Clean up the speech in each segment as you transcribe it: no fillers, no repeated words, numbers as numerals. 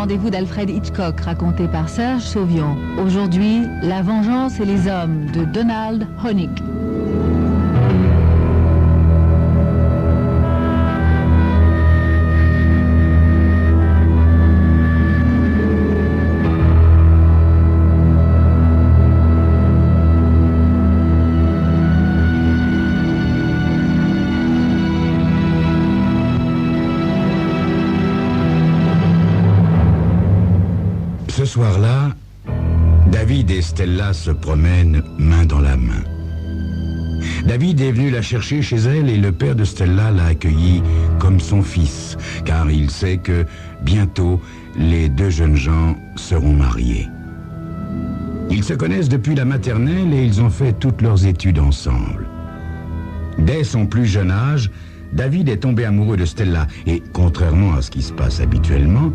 rendez-vous d'Alfred Hitchcock raconté par Serge Sauvion. Aujourd'hui, La vengeance et les hommes de Donald Honig. Ce soir-là, David et Stella se promènent main dans la main. David est venu la chercher chez elle et le père de Stella l'a accueilli comme son fils, car il sait que bientôt les deux jeunes gens seront mariés. Ils se connaissent depuis la maternelle et ils ont fait toutes leurs études ensemble. Dès son plus jeune âge, David est tombé amoureux de Stella et, contrairement à ce qui se passe habituellement,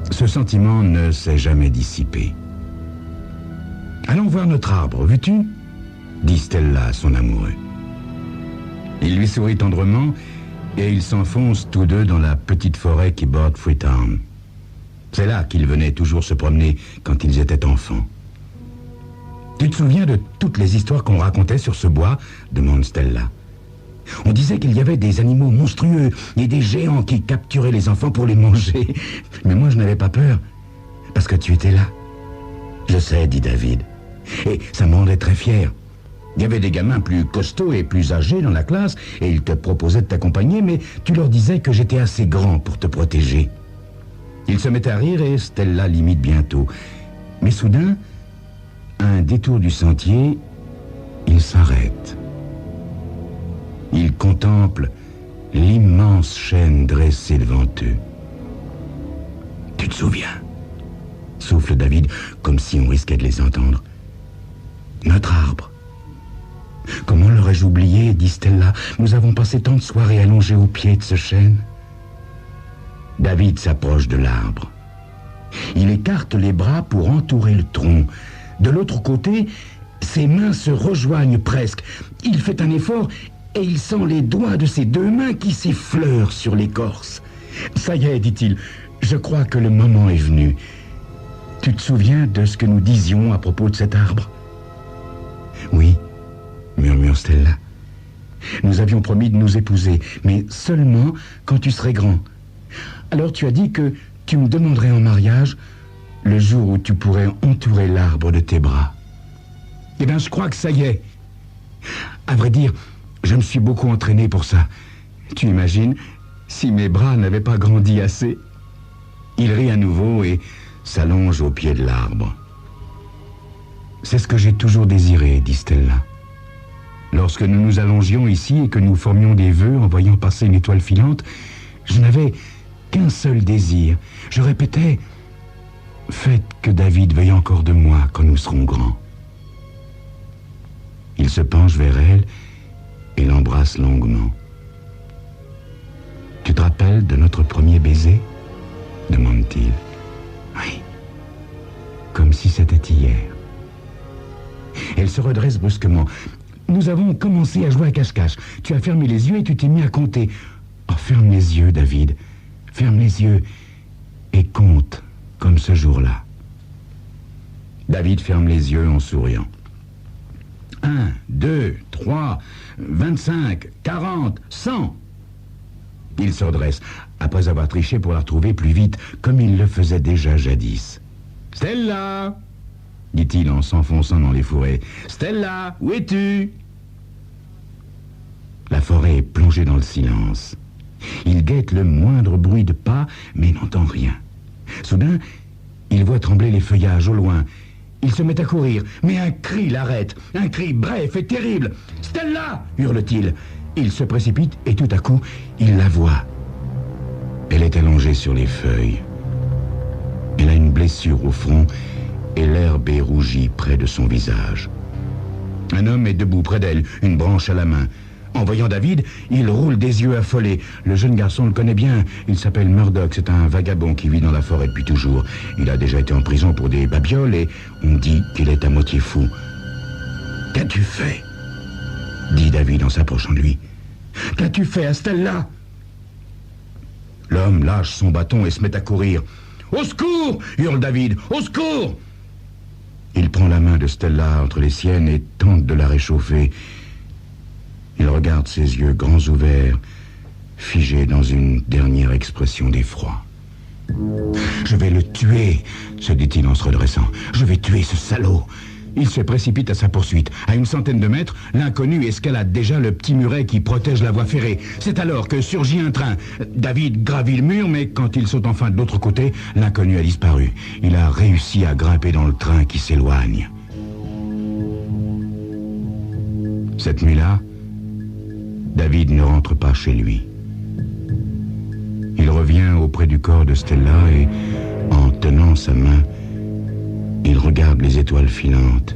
ce sentiment ne s'est jamais dissipé. « Allons voir notre arbre, veux-tu » dit Stella à son amoureux. Il lui sourit tendrement et ils s'enfoncent tous deux dans la petite forêt qui borde Freetown. C'est là qu'ils venaient toujours se promener quand ils étaient enfants. « Tu te souviens de toutes les histoires qu'on racontait sur ce bois » demande Stella. On disait qu'il y avait des animaux monstrueux et des géants qui capturaient les enfants pour les manger. Mais moi, je n'avais pas peur, parce que tu étais là. Je sais, dit David. Et ça me rendait très fier. Il y avait des gamins plus costauds et plus âgés dans la classe, et ils te proposaient de t'accompagner, mais tu leur disais que j'étais assez grand pour te protéger. Ils se mettaient à rire et Stella l'imite bientôt. Mais soudain, à un détour du sentier, ils s'arrêtent. Ils contemplent l'immense chaîne dressée devant eux. « Tu te souviens ?» souffle David, comme si on risquait de les entendre. « Notre arbre. »« Comment l'aurais-je oublié ?» dit Stella. « Nous avons passé tant de soirées allongées au pied de ce chêne. » David s'approche de l'arbre. Il écarte les bras pour entourer le tronc. De l'autre côté, ses mains se rejoignent presque. Il fait un effort et il sent les doigts de ses deux mains qui s'effleurent sur l'écorce. « Ça y est, dit-il, je crois que le moment est venu. Tu te souviens de ce que nous disions à propos de cet arbre ?»« Oui, » murmure Stella. « Nous avions promis de nous épouser, mais seulement quand tu serais grand. Alors tu as dit que tu me demanderais en mariage le jour où tu pourrais entourer l'arbre de tes bras. Eh bien, je crois que ça y est. À vrai dire, je me suis beaucoup entraîné pour ça. Tu imagines, si mes bras n'avaient pas grandi assez ?» Il rit à nouveau et s'allonge au pied de l'arbre. « C'est ce que j'ai toujours désiré, » dit Stella. « Lorsque nous nous allongions ici et que nous formions des vœux en voyant passer une étoile filante, je n'avais qu'un seul désir. Je répétais « Faites que David veuille encore de moi quand nous serons grands. » Il se penche vers elle et l'embrasse longuement. « Tu te rappelles de notre premier baiser ?» demande-t-il. « Oui, comme si c'était hier. » Elle se redresse brusquement. « Nous avons commencé à jouer à cache-cache. Tu as fermé les yeux et tu t'es mis à compter. Oh, ferme les yeux, David. Ferme les yeux et compte comme ce jour-là. » David ferme les yeux en souriant. 1, 2, 3, 25, 40, 100. Il se redresse, après avoir triché pour la retrouver plus vite, comme il le faisait déjà jadis. « Stella !» dit-il en s'enfonçant dans les fourrés. « Stella, où es-tu » La forêt est plongée dans le silence. Il guette le moindre bruit de pas, mais n'entend rien. Soudain, il voit trembler les feuillages au loin. Il se met à courir, mais un cri l'arrête. Un cri bref et terrible. « Stella !» hurle-t-il. Il se précipite et tout à coup, il la voit. Elle est allongée sur les feuilles. Elle a une blessure au front et l'herbe est rougie près de son visage. Un homme est debout près d'elle, une branche à la main. En voyant David, il roule des yeux affolés. Le jeune garçon le connaît bien. Il s'appelle Murdoch. C'est un vagabond qui vit dans la forêt depuis toujours. Il a déjà été en prison pour des babioles et on dit qu'il est à moitié fou. « Qu'as-tu fait ?» dit David en s'approchant de lui. « Qu'as-tu fait à Stella ?» L'homme lâche son bâton et se met à courir. Au secours !» hurle David. « Au secours !» Il prend la main de Stella entre les siennes et tente de la réchauffer. Il regarde ses yeux grands ouverts, figés dans une dernière expression d'effroi. « Je vais le tuer !» se dit-il en se redressant. « Je vais tuer ce salaud !» Il se précipite à sa poursuite. À une centaine de mètres, l'inconnu escalade déjà le petit muret qui protège la voie ferrée. C'est alors que surgit un train. David gravit le mur, mais quand il saute enfin de l'autre côté, l'inconnu a disparu. Il a réussi à grimper dans le train qui s'éloigne. Cette nuit-là, David ne rentre pas chez lui. Il revient auprès du corps de Stella et, en tenant sa main, il regarde les étoiles filantes.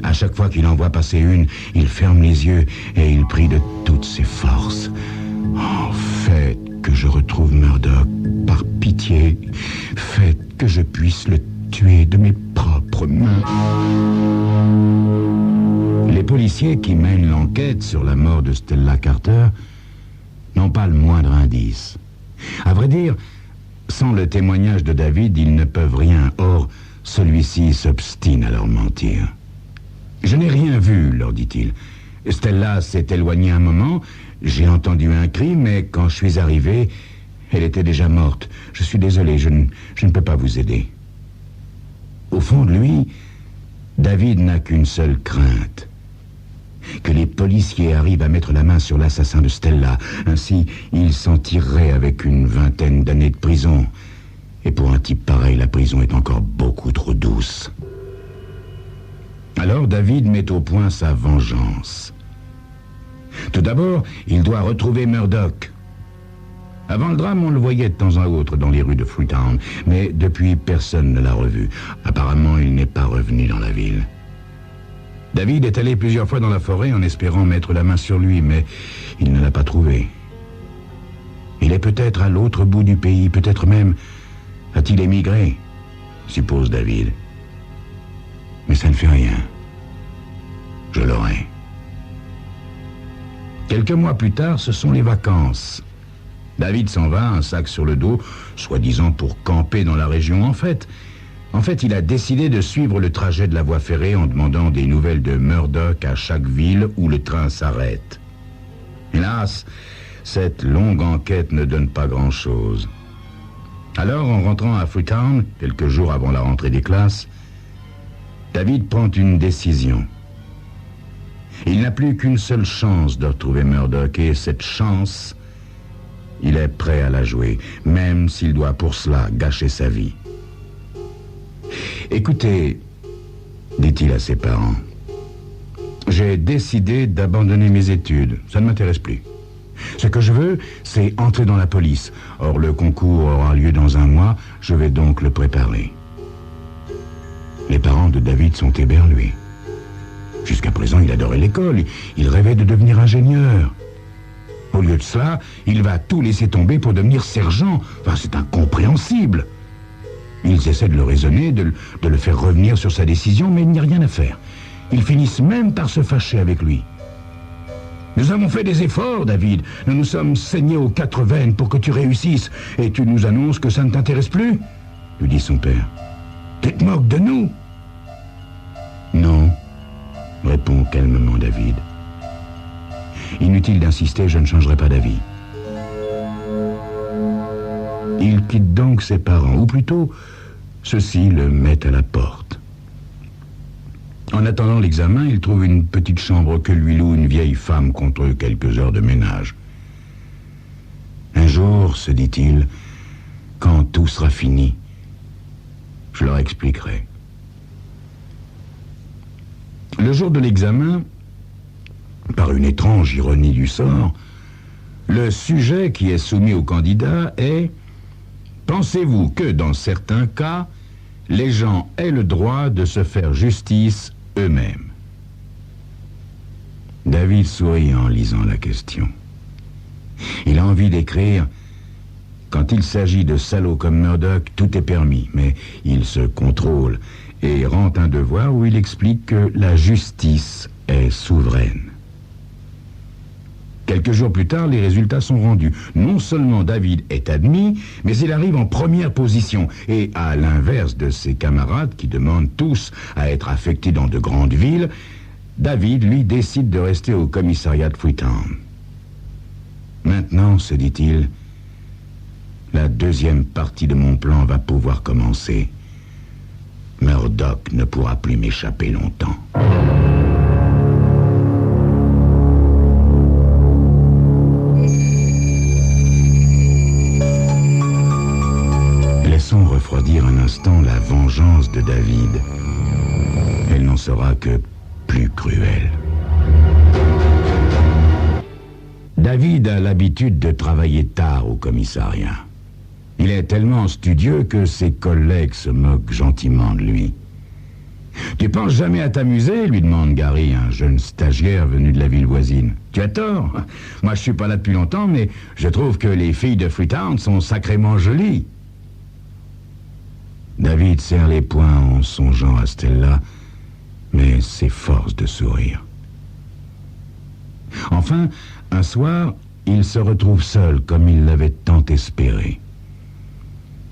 À chaque fois qu'il en voit passer une, il ferme les yeux et il prie de toutes ses forces. « Oh, faites que je retrouve Murdoch, par pitié. Faites que je puisse le tuer de mes propres mains. » Les policiers qui mènent l'enquête sur la mort de Stella Carter n'ont pas le moindre indice. À vrai dire, sans le témoignage de David, ils ne peuvent rien. Or, celui-ci s'obstine à leur mentir. « Je n'ai rien vu, leur dit-il. Stella s'est éloignée un moment, j'ai entendu un cri, mais quand je suis arrivé, elle était déjà morte. Je suis désolé, je ne peux pas vous aider. » Au fond de lui, David n'a qu'une seule crainte. Que les policiers arrivent à mettre la main sur l'assassin de Stella. Ainsi, il s'en tirerait avec une vingtaine d'années de prison. Et pour un type pareil, la prison est encore beaucoup trop douce. Alors David met au point sa vengeance. Tout d'abord, il doit retrouver Murdoch. Avant le drame, on le voyait de temps en autre dans les rues de Freetown, mais depuis, personne ne l'a revu. Apparemment, il n'est pas revenu dans la ville. David est allé plusieurs fois dans la forêt en espérant mettre la main sur lui, mais il ne l'a pas trouvé. Il est peut-être à l'autre bout du pays, peut-être même a-t-il émigré, suppose David. Mais ça ne fait rien. Je l'aurai. Quelques mois plus tard, ce sont les vacances. David s'en va, un sac sur le dos, soi-disant pour camper dans la région. En fait, il a décidé de suivre le trajet de la voie ferrée en demandant des nouvelles de Murdoch à chaque ville où le train s'arrête. Hélas, cette longue enquête ne donne pas grand-chose. Alors, en rentrant à Freetown, quelques jours avant la rentrée des classes, David prend une décision. Il n'a plus qu'une seule chance de retrouver Murdoch, et cette chance, il est prêt à la jouer, même s'il doit pour cela gâcher sa vie. « Écoutez, dit-il à ses parents, j'ai décidé d'abandonner mes études, ça ne m'intéresse plus. Ce que je veux, c'est entrer dans la police. Or, le concours aura lieu dans un mois, je vais donc le préparer. » Les parents de David sont éberlués. Jusqu'à présent, il adorait l'école, il rêvait de devenir ingénieur. Au lieu de cela, il va tout laisser tomber pour devenir sergent. Enfin, c'est incompréhensible. Ils essaient de le raisonner, de le faire revenir sur sa décision, mais il n'y a rien à faire. Ils finissent même par se fâcher avec lui. « Nous avons fait des efforts, David. Nous nous sommes saignés aux 4 veines pour que tu réussisses. Et tu nous annonces que ça ne t'intéresse plus ?» lui dit son père. « Tu te moques de nous ?» ?»« Non, » répond calmement David. « Inutile d'insister, je ne changerai pas d'avis. » Il quitte donc ses parents, ou plutôt, ceux-ci le mettent à la porte. En attendant l'examen, il trouve une petite chambre que lui loue une vieille femme contre quelques heures de ménage. Un jour, se dit-il, quand tout sera fini, je leur expliquerai. Le jour de l'examen, par une étrange ironie du sort, le sujet qui est soumis au candidat est « Pensez-vous que, dans certains cas, les gens aient le droit de se faire justice eux-mêmes ?» David sourit en lisant la question. Il a envie d'écrire « Quand il s'agit de salauds comme Murdoch, tout est permis, mais il se contrôle et rend un devoir où il explique que la justice est souveraine. » Quelques jours plus tard, les résultats sont rendus. Non seulement David est admis, mais il arrive en première position. Et à l'inverse de ses camarades qui demandent tous à être affectés dans de grandes villes, David, lui, décide de rester au commissariat de Freetown. Maintenant, se dit-il, la deuxième partie de mon plan va pouvoir commencer. Murdoch ne pourra plus m'échapper longtemps. Laissons refroidir un instant la vengeance de David. Elle n'en sera que plus cruelle. David a l'habitude de travailler tard au commissariat. Il est tellement studieux que ses collègues se moquent gentiment de lui. « Tu penses jamais à t'amuser ?» lui demande Gary, un jeune stagiaire venu de la ville voisine. « Tu as tort. Moi, je suis pas là depuis longtemps, mais je trouve que les filles de Freetown sont sacrément jolies. » David serre les poings en songeant à Stella, mais s'efforce de sourire. Enfin, un soir, il se retrouve seul comme il l'avait tant espéré.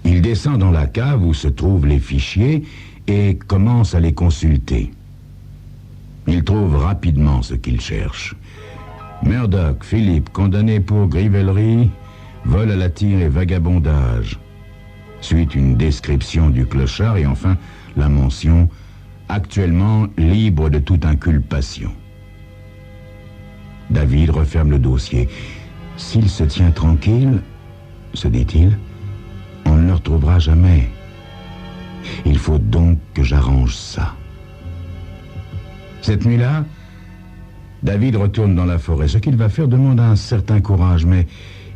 Il descend dans la cave où se trouvent les fichiers et commence à les consulter. Il trouve rapidement ce qu'il cherche. Murdoch, Philippe, condamné pour grivellerie, vol à la tire et vagabondage. Suite une description du clochard et enfin la mention « actuellement libre de toute inculpation ». David referme le dossier. S'il se tient tranquille, se dit-il, on ne le retrouvera jamais. Il faut donc que j'arrange ça. Cette nuit-là, David retourne dans la forêt. Ce qu'il va faire demande un certain courage, mais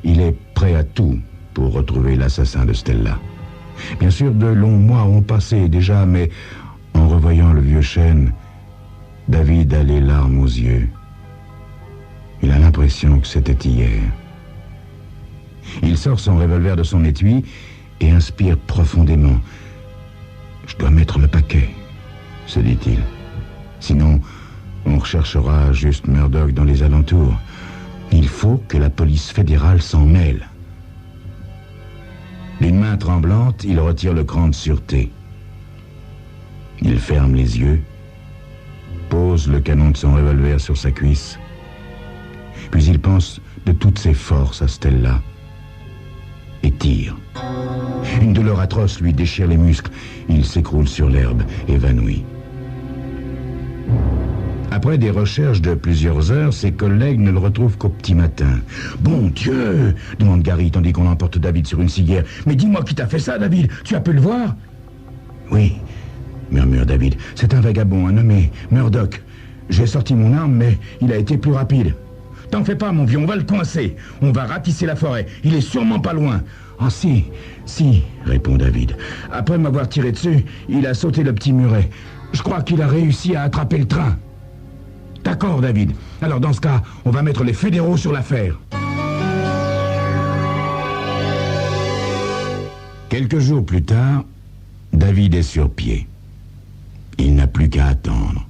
il est prêt à tout pour retrouver l'assassin de Stella. Bien sûr, de longs mois ont passé déjà, mais en revoyant le vieux chêne, David a les larmes aux yeux. Il a l'impression que c'était hier. Il sort son revolver de son étui et inspire profondément. « Je dois mettre le paquet », se dit-il. « Sinon, on recherchera juste Murdoch dans les alentours. Il faut que la police fédérale s'en mêle. » D'une main tremblante, il retire le cran de sûreté. Il ferme les yeux, pose le canon de son revolver sur sa cuisse, puis il pense de toutes ses forces à Stella et tire. Une douleur atroce lui déchire les muscles. Il s'écroule sur l'herbe, évanoui. Après des recherches de plusieurs heures, ses collègues ne le retrouvent qu'au petit matin. « Bon Dieu !» demande Gary, tandis qu'on emporte David sur une civière. « Mais dis-moi qui t'a fait ça, David? Tu as pu le voir ?»« Oui, » murmure David. « C'est un vagabond, un nommé Murdoch. J'ai sorti mon arme, mais il a été plus rapide. »« T'en fais pas, mon vieux, on va le coincer. On va ratisser la forêt. Il est sûrement pas loin. »« Ah si, répond David. « Après m'avoir tiré dessus, il a sauté le petit muret. Je crois qu'il a réussi à attraper le train. » D'accord, David. Alors, dans ce cas, on va mettre les fédéraux sur l'affaire. Quelques jours plus tard, David est sur pied. Il n'a plus qu'à attendre.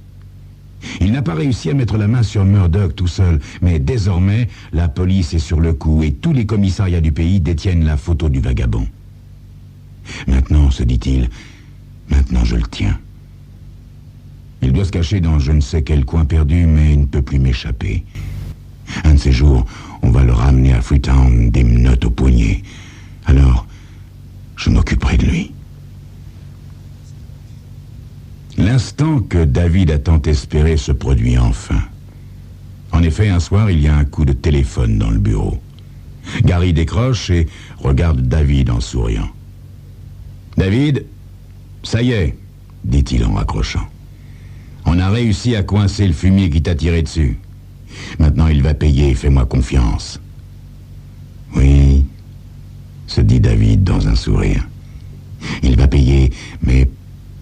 Il n'a pas réussi à mettre la main sur Murdoch tout seul, mais désormais, la police est sur le coup et tous les commissariats du pays détiennent la photo du vagabond. Maintenant, se dit-il, maintenant je le tiens. Il doit se cacher dans je ne sais quel coin perdu, mais il ne peut plus m'échapper. Un de ces jours, on va le ramener à Freetown, des menottes au poignet. Alors, je m'occuperai de lui. L'instant que David a tant espéré se produit enfin. En effet, un soir, il y a un coup de téléphone dans le bureau. Gary décroche et regarde David en souriant. « David, ça y est, dit-il en raccrochant. On a réussi à coincer le fumier qui t'a tiré dessus. Maintenant, il va payer, fais-moi confiance. » « Oui, » se dit David dans un sourire. « Il va payer, mais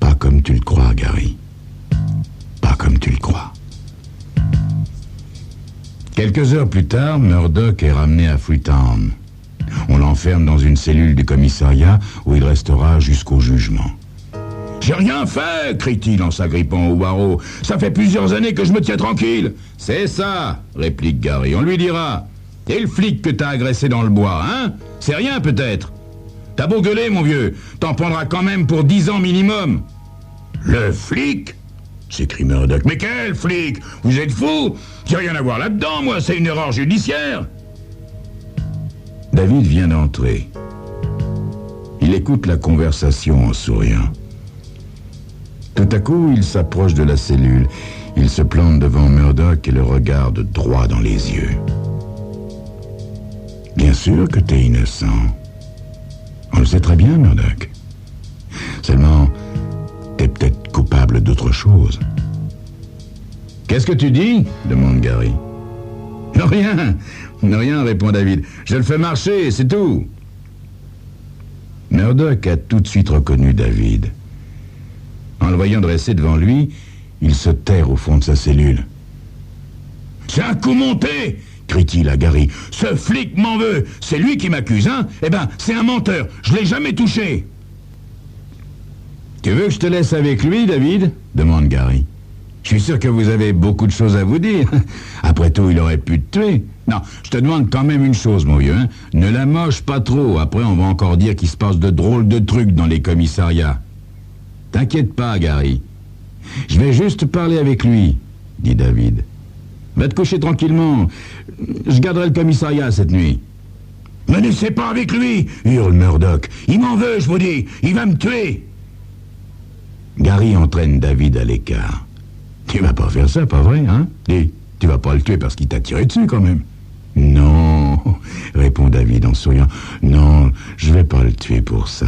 pas comme tu le crois, Gary. Pas comme tu le crois. » Quelques heures plus tard, Murdoch est ramené à Freetown. On l'enferme dans une cellule du commissariat où il restera jusqu'au jugement. « J'ai rien fait !» crie-t-il en s'agrippant au barreau. « Ça fait plusieurs années que je me tiens tranquille !»« C'est ça !» réplique Gary. « On lui dira. Et le flic que t'as agressé dans le bois, hein? C'est rien peut-être. T'as beau gueuler, mon vieux, t'en prendras quand même pour 10 ans minimum. »« Le flic ?» s'écrie Murdoch. « Mais quel flic? Vous êtes fous? J'ai rien à voir là-dedans, moi, c'est une erreur judiciaire. » David vient d'entrer. Il écoute la conversation en souriant. Tout à coup, il s'approche de la cellule. Il se plante devant Murdoch et le regarde droit dans les yeux. « Bien sûr que t'es innocent. On le sait très bien, Murdoch. Seulement, t'es peut-être coupable d'autre chose. »« Qu'est-ce que tu dis ?» demande Gary. « Rien, rien, répond David. Je le fais marcher, c'est tout. » Murdoch a tout de suite reconnu David. En le voyant dressé devant lui, il se terre au fond de sa cellule. « C'est un coup monté !» crie-t-il à Gary. « Ce flic m'en veut. C'est lui qui m'accuse, hein? Eh ben, c'est un menteur. Je l'ai jamais touché. »« Tu veux que je te laisse avec lui, David ?» demande Gary. « Je suis sûr que vous avez beaucoup de choses à vous dire. Après tout, il aurait pu te tuer. Non, je te demande quand même une chose, mon vieux, hein? Ne la moche pas trop. Après, on va encore dire qu'il se passe de drôles de trucs dans les commissariats. T'inquiète pas, Gary. Je vais juste parler avec lui, dit David. Va te coucher tranquillement. Je garderai le commissariat cette nuit. Ne laissez pas avec lui, hurle Murdoch. Il m'en veut, je vous dis. Il va me tuer. Gary entraîne David à l'écart. Tu vas pas faire ça, pas vrai, hein? Et tu vas pas le tuer parce qu'il t'a tiré dessus, quand même. Non, répond David en souriant. Non, je vais pas le tuer pour ça.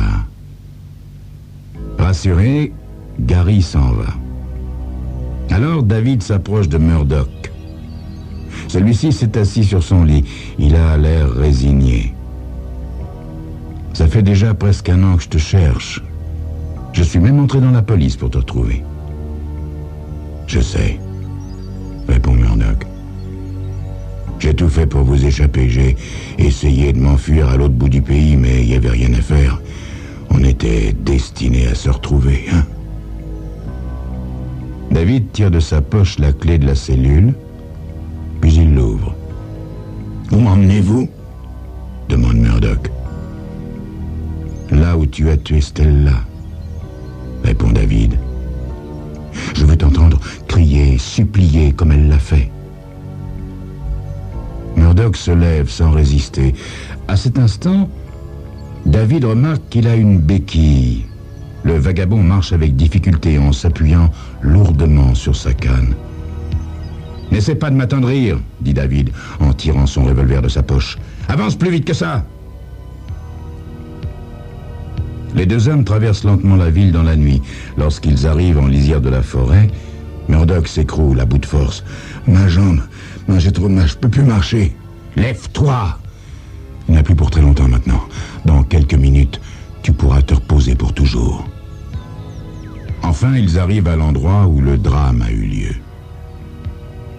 Rassuré, Gary s'en va. Alors David s'approche de Murdoch. Celui-ci s'est assis sur son lit. Il a l'air résigné. « Ça fait déjà presque 1 an que je te cherche. Je suis même entré dans la police pour te retrouver. »« Je sais, » répond Murdoch. « J'ai tout fait pour vous échapper. J'ai essayé de m'enfuir à l'autre bout du pays, mais il n'y avait rien à faire. On était destinés à se retrouver, hein ?» David tire de sa poche la clé de la cellule, puis il l'ouvre. « Où m'emmenez-vous » demande Murdoch. « Là où tu as tué Stella » répond David. « Je veux t'entendre crier, supplier comme elle l'a fait. » Murdoch se lève sans résister. À cet instant, David remarque qu'il a une béquille. Le vagabond marche avec difficulté en s'appuyant lourdement sur sa canne. « N'essaie pas de m'attendrir, » dit David en tirant son revolver de sa poche. « Avance plus vite que ça !» Les 2 hommes traversent lentement la ville dans la nuit. Lorsqu'ils arrivent en lisière de la forêt, Murdoch s'écroule à bout de force. « Ma jambe, j'ai trop de mal, je peux plus marcher. »« Lève-toi !»« Il n'y en a plus pour très longtemps maintenant. Dans quelques minutes, tu pourras te reposer pour toujours. » Enfin, ils arrivent à l'endroit où le drame a eu lieu.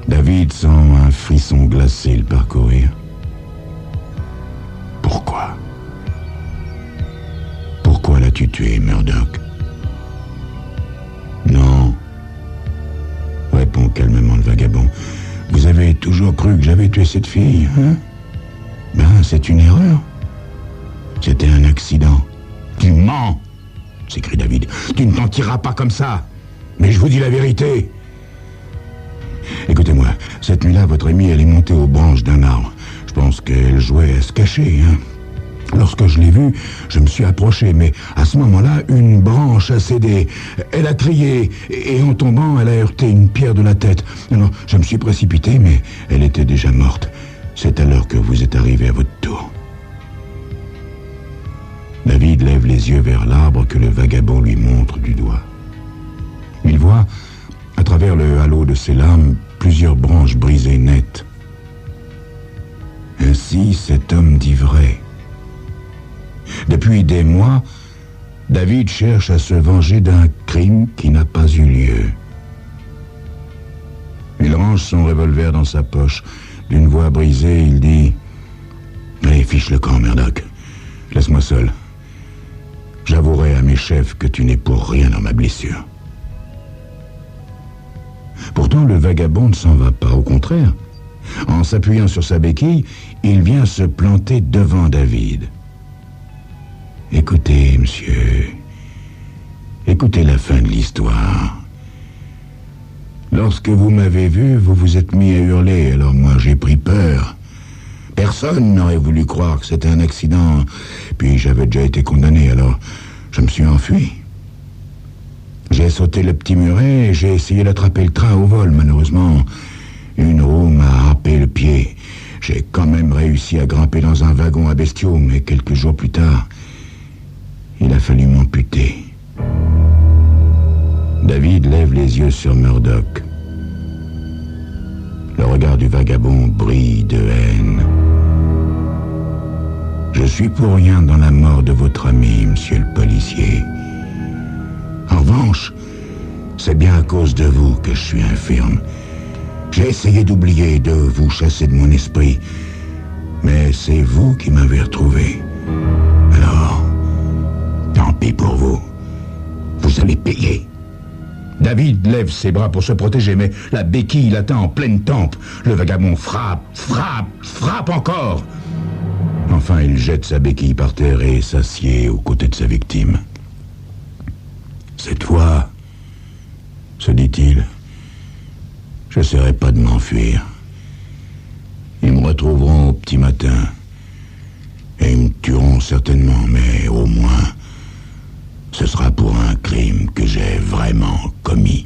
David sent un frisson glacé le parcourir. Pourquoi? Pourquoi l'as-tu tué, Murdoch? Non, répond calmement le vagabond. Vous avez toujours cru que j'avais tué cette fille, hein? Ben, c'est une erreur. C'était un accident. Tu mens, s'écrie David. Tu ne t'en tireras pas comme ça. Mais je vous dis la vérité. Écoutez-moi, cette nuit-là, votre amie, elle est montée aux branches d'un arbre. Je pense qu'elle jouait à se cacher, hein. Lorsque je l'ai vue, je me suis approché, mais à ce moment-là, une branche a cédé. Elle a crié, et en tombant, elle a heurté une pierre de la tête. Alors, je me suis précipité, mais elle était déjà morte. C'est alors que vous êtes arrivé à votre tour. David lève les yeux vers l'arbre que le vagabond lui montre du doigt. Il voit, à travers le halo de ses larmes, plusieurs branches brisées nettes. Ainsi, cet homme dit vrai. Depuis des mois, David cherche à se venger d'un crime qui n'a pas eu lieu. Il range son revolver dans sa poche. D'une voix brisée, il dit « Allez, fiche le camp, Murdoch. Laisse-moi seul. j'avouerai à mes chefs que tu n'es pour rien dans ma blessure. Pourtant, le vagabond ne s'en va pas, au contraire. En s'appuyant sur sa béquille, il vient se planter devant David. Écoutez, monsieur, écoutez la fin de l'histoire. Lorsque vous m'avez vu, vous vous êtes mis à hurler, alors moi j'ai pris peur. Personne n'aurait voulu croire que c'était un accident. Puis j'avais déjà été condamné, alors je me suis enfui. J'ai sauté le petit muret et j'ai essayé d'attraper le train au vol. Malheureusement, une roue m'a happé le pied. J'ai quand même réussi à grimper dans un wagon à bestiaux, mais quelques jours plus tard, il a fallu m'amputer. David lève les yeux sur Murdoch. Le regard du vagabond brille de haine. Je suis pour rien dans la mort de votre ami, monsieur le policier. En revanche, c'est bien à cause de vous que je suis infirme. J'ai essayé d'oublier, de vous chasser de mon esprit, mais c'est vous qui m'avez retrouvé. Alors, tant pis pour vous. Vous allez payer. David lève ses bras pour se protéger, mais la béquille l'atteint en pleine tempe. Le vagabond frappe encore. Enfin, il jette sa béquille par terre et s'assied aux côtés de sa victime. Cette fois, se dit-il, je n'essaierai pas de m'enfuir. Ils me retrouveront au petit matin. Et ils me tueront certainement, mais au moins, ce sera pour un crime que j'ai vraiment commis.